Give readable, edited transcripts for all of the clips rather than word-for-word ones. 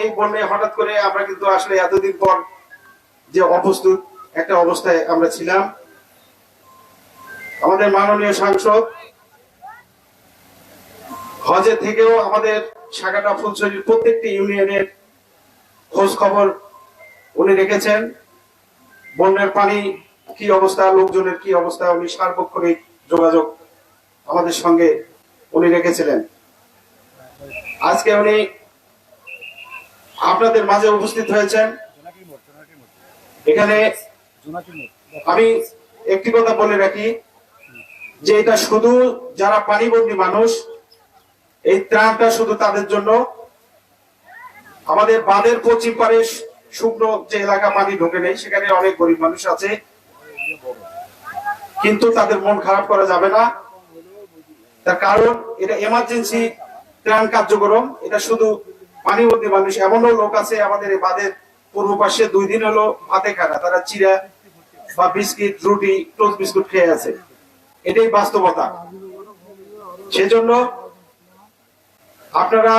এই বন্যে হঠাৎ করে আমরা কিন্তু আসলে এতদিন পর যে অপ্রস্তুত একটা অবস্থায় আমরা ছিলাম, আমাদের মাননীয় সাংসদ হজে থেকেও আমাদের সাগাটা ফুলছড়ির প্রত্যেকটি ইউনিয়নের খোঁজ খবর উনি রেখেছেন। বন্যার পানি কি অবস্থা, লোকজনের কি অবস্থা, উনি সার্বক্ষণিক যোগাযোগ আমাদের সঙ্গে উনি রেখেছিলেন। আজকে উনি আপনাদের মাঝে উপস্থিত হয়েছেন। এখানে আমি একটি কথা বলে রাখি যে এটা শুধু যারা পানিবন্দী মানুষ, এই ত্রাণটা শুধু তাদের জন্য। আমাদের বাঁধের পশ্চিম পারে শুকনো যে এলাকা পানি ঢোকে নেই, সেখানে অনেক গরিব মানুষ আছে, কিন্তু তাদের মন খারাপ করা যাবে না। তার কারণ এটা এমার্জেন্সি ত্রাণ কার্যক্রম, এটা শুধু পানিবন্দী মানুষ। এমনও লোক আছে আমাদের এই বাঁধের পূর্ব পাশে 2 দিন হলো ভাতে খানা, তারা চিরা বা বিস্কিট, রুটি, টোস্ট বিস্কুট খেয়ে আছে। এটাই বাস্তবতা। সেজন্য আপনারা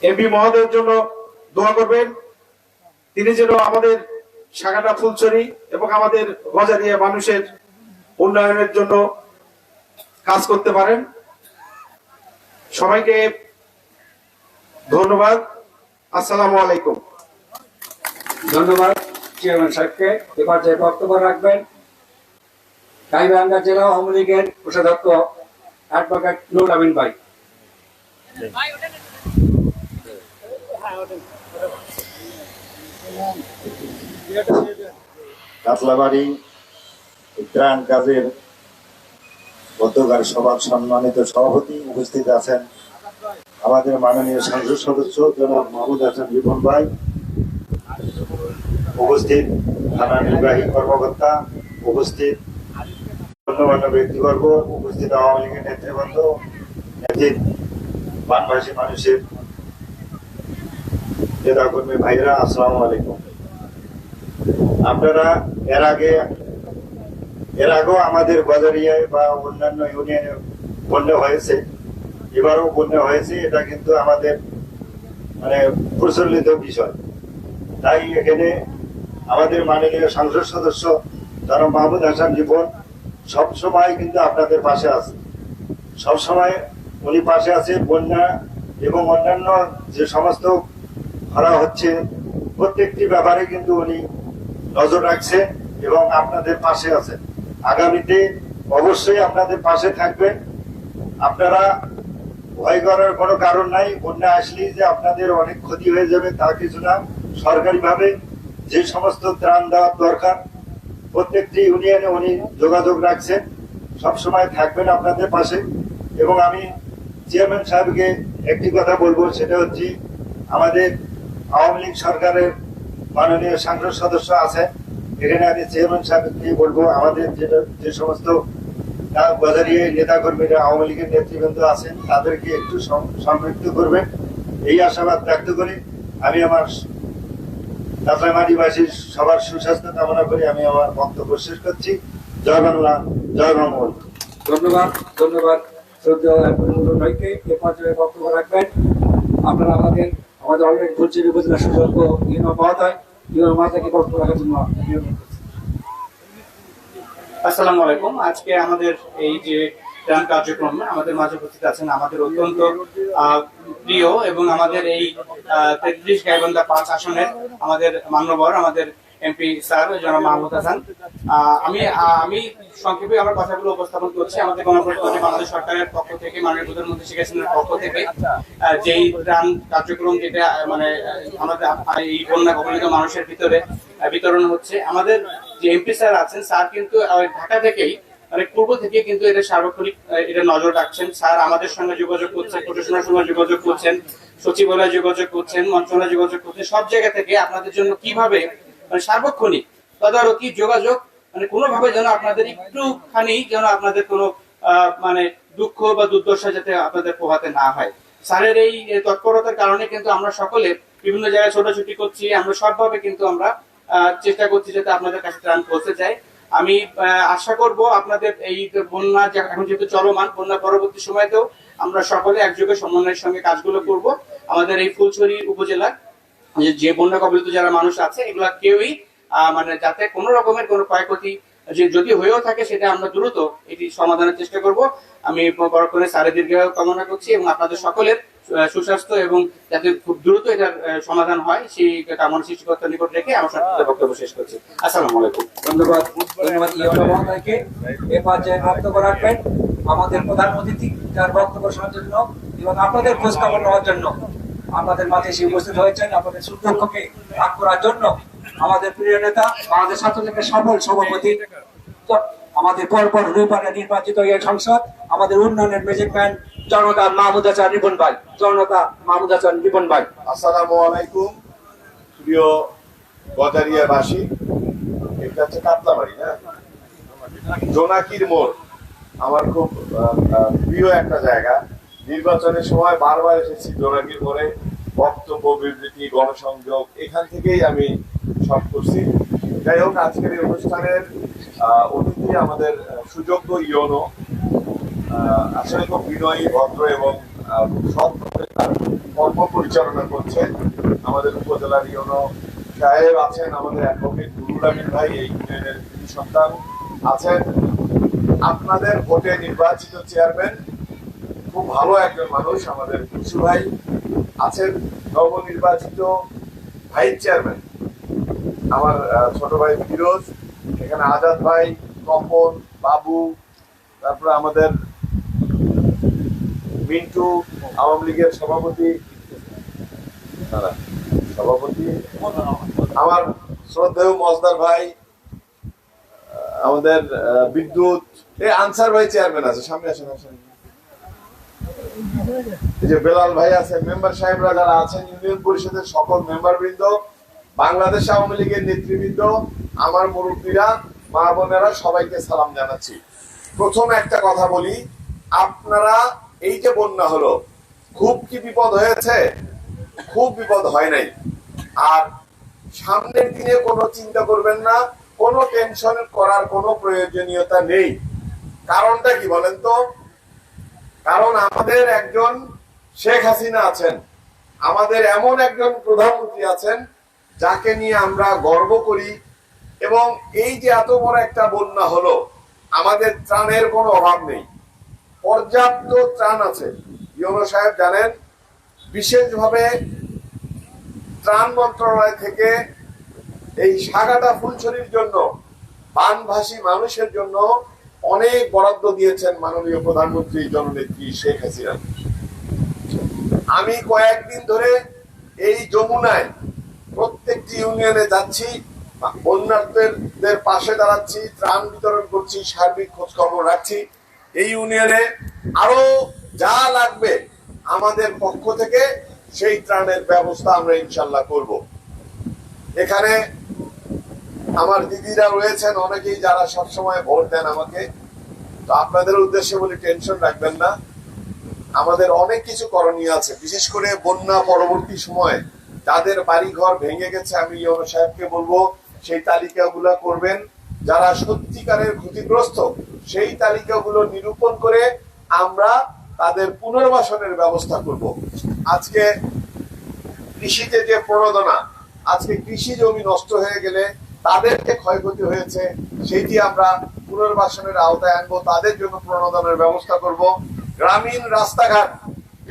এমপি মহোদয়ের জন্য দোয়া করবেন, তিনি যেন আমাদের সাগাটা ফুলছড়ি এবং আমাদের গজারিয়া মানুষের উন্নয়নের জন্য কাজ করতে পারেন। সবাইকে ধন্যবাদ। আসসালামু আলাইকুম। ধন্যবাদ চেয়ারম্যান সাহেবকে। এবার যে বক্তব্য রাখবেন গাইবান্ধা জেলা আওয়ামী লীগের কোষাধ্যক্ষ অ্যাডভোকেট নুরুল আমিন ভাই। কাতলাবাড়ি ত্রাণ কাজের গতকাল সভার সম্মানিত সভাপতি উপস্থিত আছেন আমাদের মাননীয় সংসদ সদস্য জনাব মাহমুদ হাসান রিপন ভাই, উপস্থিত থানা নির্বাহী কর্মকর্তা, উপস্থিত গণ্যমান্য ব্যক্তিবর্গ, উপস্থিত আওয়ামী লীগের নেতৃবৃন্দ, বানভাসী মানুষের নেতাকর্মী ভাইরা, আসসালামু আলাইকুম। আপনারা এর আগেও আমাদের বাজারিয়ায় বা অন্যান্য ইউনিয়নে বন্যা হয়েছে, এবারও বন্যা হয়েছে। এটা কিন্তু আমাদের মানে প্রচলিত বিষয়। তাই এখানে আমাদের মাননীয় সংসদ সদস্য জনাব মাহমুদ হাসান রিপন সবসময় কিন্তু আপনাদের পাশে আছে, সবসময় উনি পাশে আছে। বন্যা এবং অন্যান্য যে সমস্ত খরা হচ্ছে প্রত্যেকটি ব্যাপারে কিন্তু উনি নজর রাখছে এবং আপনাদের পাশে আছে। আগামীতে অবশ্যই আপনাদের পাশে থাকবেন। আপনারা ভয় করার কোনো কারণ নাই। বন্যা আসলেই যে আপনাদের অনেক ক্ষতি হয়ে যাবে তা কিছু না। সরকারিভাবে যে সমস্ত ত্রাণ দেওয়ার দরকার প্রত্যেকটি ইউনিয়নে উনি যোগাযোগ রাখছেন, সবসময় থাকবেন আপনাদের পাশে। এবং আমি চেয়ারম্যান সাহেবকে একটি কথা বলবো, সেটা হচ্ছে আমাদের আওয়ামী লীগ সরকারের মাননীয় সংসদ সদস্য আছে, এখানে আমি চেয়ারম্যান সাহেবকে বলবো আমাদের যে সমস্ত বাজারিয়া নেতাকর্মীরা আওয়ামী লীগের নেতৃবৃন্দ আছেন তাদেরকে একটু সম্পৃক্ত করবেন, এই আশাবাদ ব্যক্ত করি। আমি আমার কাঁচরামারিবাসীর সবার সুস্বাস্থ্য কামনা করে আমি আমার বক্তব্য শেষ করছি। জয় বাংলা, জয় বাংলা। ধন্যবাদ, ধন্যবাদ ভাইকে। এ পর্যায়ে বক্তব্য রাখবেন আপনারা আমাদের অনেক ফুলছড়ি উপজেলা সুযোগ্য ইউনো মহোদয়কে বক্তব্য রাখার জন্য। আসসালামু আলাইকুম। আজকে আমাদের এই যে ত্রাণ কার্যক্রমে আমাদের মাঝে উপস্থিত আছেন আমাদের অত্যন্ত প্রিয় এবং আমাদের এই 33 গাইবান্ধা 5 আসনের আমাদের মান্যবর আমাদের এমপি স্যার জনাব মাহমুদ হাসান। আমি সংক্ষেপে আমার কথাগুলো উপস্থাপন করছি। আমাদের গণপ্রজাতন্ত্রী বাংলাদেশ সরকারের পক্ষ থেকে, মাননীয় প্রধানমন্ত্রী শেখ হাসিনার পক্ষ থেকে যেই ত্রাণ কার্যক্রম যেটা মানে আমাদের এই বন্যা কবলিত মানুষের ভিতরে বিতরণ হচ্ছে, আমাদের যে এমপি স্যার আছেন স্যার কিন্তু ঢাকা থেকেই মানে পূর্ব থেকে কিন্তু এটা সার্বক্ষণিক এটা নজর রাখছেন। স্যার আমাদের সঙ্গে যোগাযোগ করছেন, প্রশাসনের সঙ্গে যোগাযোগ করছেন, সচিবালয়ে যোগাযোগ করছেন, মন্ত্রণালয়ে যোগাযোগ করছেন, সব জায়গা থেকে আপনাদের জন্য কিভাবে মানে সার্বক্ষণিক তদারকি যোগাযোগ, মানে কোনোভাবে যেন আপনাদের একটুখানি যেন আপনাদের কোনো মানে দুঃখ বা দুর্দশা যাতে আপনাদের পোহাতে না হয়। স্যারের এই তৎপরতার কারণে কিন্তু আমরা সকলে বিভিন্ন জায়গায় ছোটাছুটি করছি, আমরা সবভাবে কিন্তু আমরা চেষ্টা করছি যাতে আপনাদের কাছে ত্রাণ পৌঁছে যায়। আমি আশা করব আপনাদের এই বন্যা এখন যেহেতু চলমান, বন্যা পরবর্তী সময়তেও আমরা সকলে একযোগে সমন্বয়ের সঙ্গে কাজগুলো করব। আমাদের এই ফুলছড়ি উপজেলার যে বন্যা কবলিত যারা মানুষ আছে এগুলা কেউই মানে যাতে কোনো রকমের কোনো ক্ষয়ক্ষতি যদি হয়েও থাকে সেটা আমরা দ্রুত এটি সমাধানের চেষ্টা করব। আমি পরক্ষণে স্যারের দীর্ঘায়ু কামনা করছি এবং আপনাদের সকলের সুস্বাস্থ্য এবং যাতে খুব দ্রুত এটার সমাধান হয় সেই কামনা সৃষ্টিকর্তার নিকট রেখে আমার সংক্ষিপ্ত বক্তব্য শেষ করছি। আসসালামু আলাইকুম। ধন্যবাদ ইউনো মহোদয়কে। এ পর্যায়ে বক্তব্য রাখবেন আমাদের প্রধান অতিথি, যার বক্তব্য শোনার জন্য এবং আপনাদের খোঁজ খবর নেওয়ার জন্য আমাদের মাঝে এসে উপস্থিত হয়েছেন, আপনাদের সুদক্ষকে ভাগ করার জন্য আমাদের প্রিয় নেতা, আমাদের ছাত্রলীগের সফল সভাপতি, আমাদের পরপর রূপারে নির্বাচিত এই সংসদ, আমাদের উন্নয়নের ম্যাজিক ম্যান জনতা মাহমুদ হাসান রিপন ভাই। জনতা মাহমুদ হাসান রিপন ভাই। আসসালামু আলাইকুম প্রিয় গজারিয়াবাসী। এটা হচ্ছে কাতলাবাড়ি, হ্যাঁ, জোনাকির মোড় আমার খুব প্রিয় একটা জায়গা। নির্বাচনের সময় বারবার এসেছি জোনাকির মোড়ে, বক্তব্য বিবৃতি গণসংযোগ এখান থেকেই আমি সব করছি। যাই হোক, আজকের এই অনুষ্ঠানের অতিথি আমাদের সুযোগ্য ইউনো, আসলে খুব বিনয়ী, ভদ্র এবং সৎভাবে তার কর্ম পরিচালনা করছে। আমাদের উপজেলার ইউনো সাহেব আছেন, আমাদের অ্যাডভোকেট নুরুল আমিন ভাই এই ইউনিয়নের সন্তান আছেন, আপনাদের ভোটে নির্বাচিত চেয়ারম্যান খুব ভালো একজন মানুষ আমাদের খুশু ভাই আছেন, নবনির্বাচিত ভাইস চেয়ারম্যান আমার ছোট ভাই ফিরোজ, এখানে আজাদ ভাই, তপন, বাবু, তারপরে আমাদের মিন্টু, আওয়ামী লীগের সভাপতি আমার শ্রদ্ধেয় মজদার ভাই, আমাদের বিদ্যুৎ এই আনসার ভাই চেয়ারম্যান আছে, সামনে আসেন আসেন, এই যে বেলাল ভাই আছে, মেম্বার সাহেবরা যারা আছেন, ইউনিয়ন পরিষদের সকল মেম্বার বৃন্দ, বাংলাদেশ আওয়ামী লীগের নেতৃবৃন্দ, আমার মুরব্বীরা, মা বোনেরা, সবাইকে সালাম জানাচ্ছি। প্রথম একটা কথা বলি, আপনারা এই যে বন্যা হলো, খুব কি বিপদ হয়েছে? খুব বিপদ হয় নাই। আর সামনের দিনে কোনো চিন্তা করবেন না, কোনো টেনশন করার কোনো প্রয়োজনীয়তা নেই। কারণটা কি বলেন তো? কারণ আমাদের একজন শেখ হাসিনা আছেন, আমাদের এমন একজন প্রধানমন্ত্রী আছেন যাকে নিয়ে আমরা গর্ব করি। এবং এই যে এত বড় একটা বন্যা হলো, আমাদের ত্রাণের কোনো অভাব নেই, পর্যাপ্ত ত্রাণ আছে। ইউনো সাহেব জানেন, বিশেষভাবে ত্রাণ মন্ত্রণালয় থেকে এই সাগাটা ফুলছড়ির জন্য, বানভাসী মানুষের জন্য অনেক বরাদ্দ দিয়েছেন মাননীয় প্রধানমন্ত্রী জননেত্রী শেখ হাসিনা। আমি কয়েকদিন ধরে এই যমুনায় প্রত্যেকটি ইউনিয়নে যাচ্ছি, বন্যার্থীদের পাশে দাঁড়াচ্ছি, ত্রাণ বিতরণ করছি, সার্বিক খোঁজ খবর রাখছি। এই ইউনিয়নে আরো যা লাগবে আমাদের পক্ষ থেকে সেই ত্রাণের ব্যবস্থা আমরা ইনশাল্লাহ করব। এখানে আমার দিদিরা রয়েছেন অনেকেই, যারা সবসময় ভোট দেন আমাকে, তো আপনাদের উদ্দেশ্যে বলি, টেনশন রাখবেন না, আমাদের অনেক কিছু করণীয় আছে। বিশেষ করে বন্যা পরবর্তী সময়ে যাদের বাড়ি ঘর ভেঙে গেছে, আমি ইউনো সাহেবকে বলবো সেই তালিকাগুলো করবেন। যারা সত্যিকারের ক্ষতিগ্রস্ত সেই তালিকাগুলো নিরূপণ করে আমরা তাদের পুনর্বাসনের ব্যবস্থা করব। আজকে কৃষিতে যে প্রণোদনা, আজকে কৃষি জমি নষ্ট হয়ে গেলে তাদেরকে ক্ষয়ক্ষতি হয়েছে, সেইটি আমরা পুনর্বাসনের আওতায় আনবো, তাদের জন্য প্রণোদনের ব্যবস্থা করব। গ্রামীণ রাস্তাঘাট,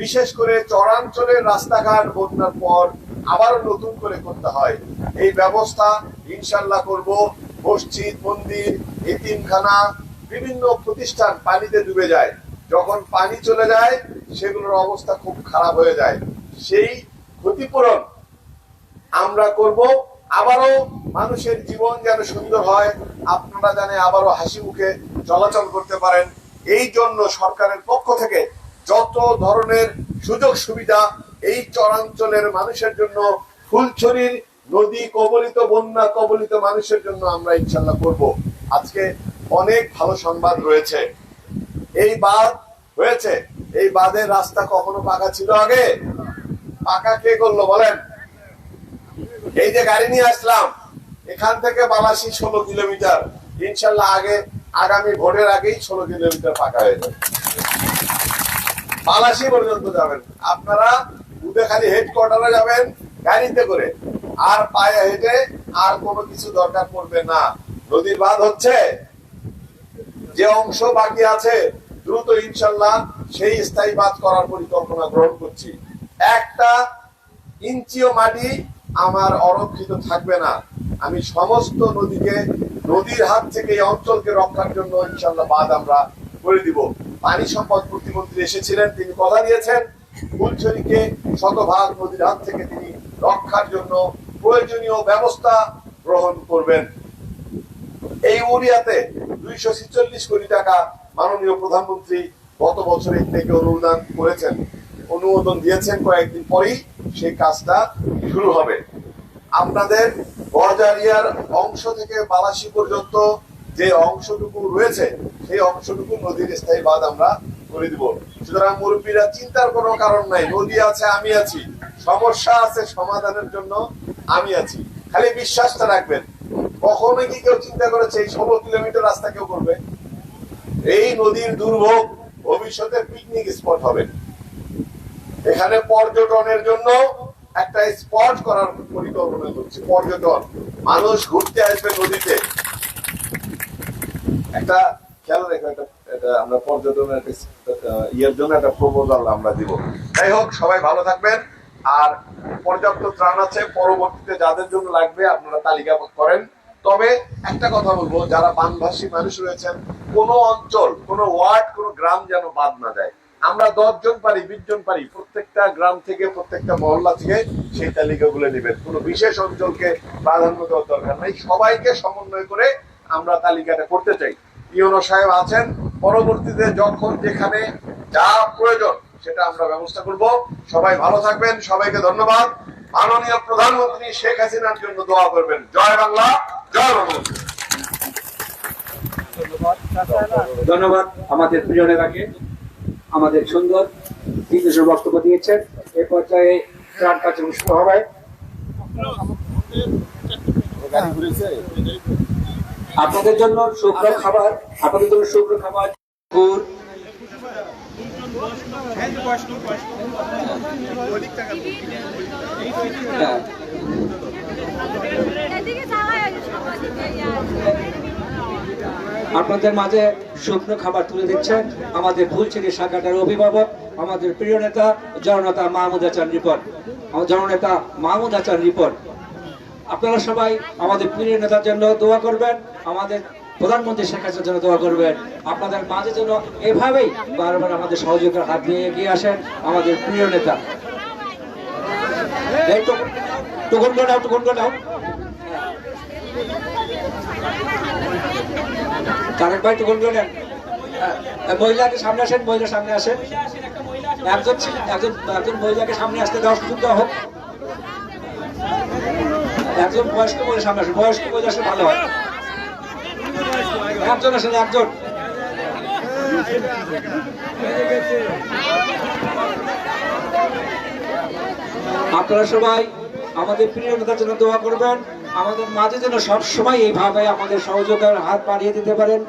বিশেষ করে চরাঞ্চলের রাস্তাঘাট বন্যার পর আবারও নতুন করে করতে হয়, এই ব্যবস্থা ইনশাল্লাহ করব। মসজিদ, মন্দির, এতিমখানা, বিভিন্ন প্রতিষ্ঠান পানিতে ডুবে যায়, যখন পানি চলে যায় সেগুলোর অবস্থা খুব খারাপ হয়ে যায়, সেই ক্ষতিপূরণ আমরা করব। আবারও মানুষের জীবন যেন সুন্দর হয়, আপনারা জানে আবারও হাসি মুখে চলাচল করতে পারেন, এই জন্য সরকারের পক্ষ থেকে যত ধরনের সুযোগ সুবিধা এই চরাঞ্চলের মানুষের জন্য, ফুলছড়ির নদী কবলিত, বন্যা কবলিত মানুষের জন্য আমরা ইনশাল্লাহ করব। আজকে অনেক ভালো সংবাদ রয়েছে। এই বাঁধ হয়েছে, এই বাঁধের রাস্তা কখনো পাকা ছিল আগে? পাকা কে করলো বলেন? এই যে গাড়ি নিয়ে আসলাম, এখান থেকে বালাসী 16 কিলোমিটার, ইনশাল্লাহ আগামী ভোটের আগেই 16 কিলোমিটার পাকা হয়ে যাবে। বালাসী পর্যন্ত যাবেন। আপনারা উদেখালি হেডকোয়ার্টারে যাবেন গাড়িতে করে, আর পায়ে হেঁটে আর কোনো কিছু দরকার পড়বে না। নদীর বাঁধ হচ্ছে, যে অংশ বাকি আছে দ্রুত ইনশাল্লাহ সেই স্থায়ী বাঁধ করার পরিকল্পনা গ্রহণ করছি। একটা ইঞ্চিও মাটি আমার অরক্ষিত থাকবে না। আমি সমস্ত নদীকে, নদীর হাত থেকে এই অঞ্চলকে রক্ষার জন্য ইনশাল্লাহ বাঁধ আমরা করে দিব। পানি সম্পদ প্রতিমন্ত্রী এসেছিলেন, তিনি কথা দিয়েছেন ফুলছড়িকে শতভাগ নদীর হাত থেকে তিনি রক্ষার জন্য প্রয়োজনীয় ব্যবস্থা গ্রহণ করবেন। এই উড়িয়াতে 246 কোটি টাকা মাননীয় প্রধানমন্ত্রী গত বছরের থেকে অনুমোদন দিয়েছেন। কয়েকদিন পরেই সেই কাজটা শুরু হবে। আপনাদের গজারিয়ার অংশ থেকে বালাসী পর্যন্ত যে অংশটুকু রয়েছে সেই অংশটুকু নদীর স্থায়ী বাঁধ আমরা করে দিব। সুতরাং মুরব্বীরা চিন্তার কোনো কারণ নাই। নদী আছে, আমি আছি। সমস্যা আছে, সমাধানের জন্য আমি আছি। খালি বিশ্বাসটা রাখবেন। কখনো কি কেউ চিন্তা করেছে এই 16 কিলোমিটার রাস্তা কেউ করবে? এই নদীর দুর্ভোগ ভবিষ্যতে পিকনিক স্পট হবে। এখানে পর্যটনের জন্য একটা স্পট করার পরিকল্পনা করছে। পর্যটন, মানুষ ঘুরতে আসবে নদীতে। একটা খেয়াল রেখো, এটা আমরা পর্যটনের ইয়ের জন্য একটা প্রপোজাল আমরা দিব। যাই হোক, সবাই ভালো থাকবেন। আর পর্যাপ্ত ত্রাণ আছে, পরবর্তীতে যাদের জন্য লাগবে আপনারা তালিকা করেন। তবে একটা কথা বলবো, যারা বানভাসী মানুষ রয়েছেন, কোন অঞ্চল, কোন ওয়ার্ড, কোন গ্রাম যেন বাদ না যায়। আমরা 10 জন পারি, 20 জন পারি, প্রত্যেকটা গ্রাম থেকে, প্রত্যেকটা মহল্লা থেকে সেই তালিকাগুলো নেবেন। কোনো বিশেষ অঞ্চলকে প্রাধান্য দেওয়ার দরকার নেই। সবাইকে সমন্বয় করে আমরা তালিকাটা করতে চাই। ইউনো সাহেব আছেন, পরবর্তীতে যখন যেখানে যা প্রয়োজন সেটা আমরা ব্যবস্থা করব। সবাই ভালো থাকবেন। সবাইকে ধন্যবাদ। মাননীয় প্রধানমন্ত্রী শেখ হাসিনার জন্য দোয়া করবেন। জয় বাংলা, জয় বঙ্গবন্ধু। ধন্যবাদ আমাদের প্রিয় নেতাকে, আমাদের সুন্দর বিদ্বেষের বক্তব্য দিয়েছেন। এই পর্যায়ে ত্রাণ কার্যক্রম শুরু হবে। আপনাদের জন্য শুকনো খাবার, আপনাদের জন্য শুকনো খাবার, গুড়, আপনাদের মাঝে শুকনো খাবার তুলে দিচ্ছেন আমাদের ফুলছড়ি শাখাটার অভিভাবক, আমাদের প্রিয় নেতা জননেতা মাহমুদ হাসান রিপন। জননেতা মাহমুদ হাসান রিপন, আপনারা সবাই আমাদের প্রিয় নেতার জন্য দোয়া করবেন, আমাদের প্রধানমন্ত্রী শেখ হাসিনার জন্য দোয়া করবেন। আপনাদের মাঝে যেন এভাবেই বারবার আমাদের সহযোগিতার হাত নিয়ে এগিয়ে আসেন আমাদের প্রিয় নেতা। টুকুন নাও। তারেক ভাই টুকুন নেন। মহিলাকে সামনে আসেন, মহিলা সামনে আসেন। একজন মহিলাকে সামনে আসতে দেওয়ার সুযোগ দেওয়া হোক। একজন বয়স্ক মহিলা সামনে আসেন, বয়স্ক মহিলা আসলে ভালো হয়। একজন আসেন, একজন। আপনারা সবাই আমাদের প্রিয় নেতার জন্য দোয়া করবেন। আমাদের মাঝে যেন সবসময় এইভাবে আমাদের সহযোগিতার হাত বাড়িয়ে দিতে পারেন।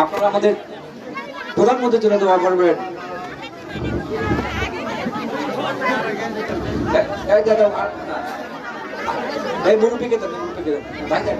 আপনারা আমাদের প্রধানমন্ত্রীর জন্য দোয়া করবেন। এই মুরব্বীকে দেন, ভাই দেন।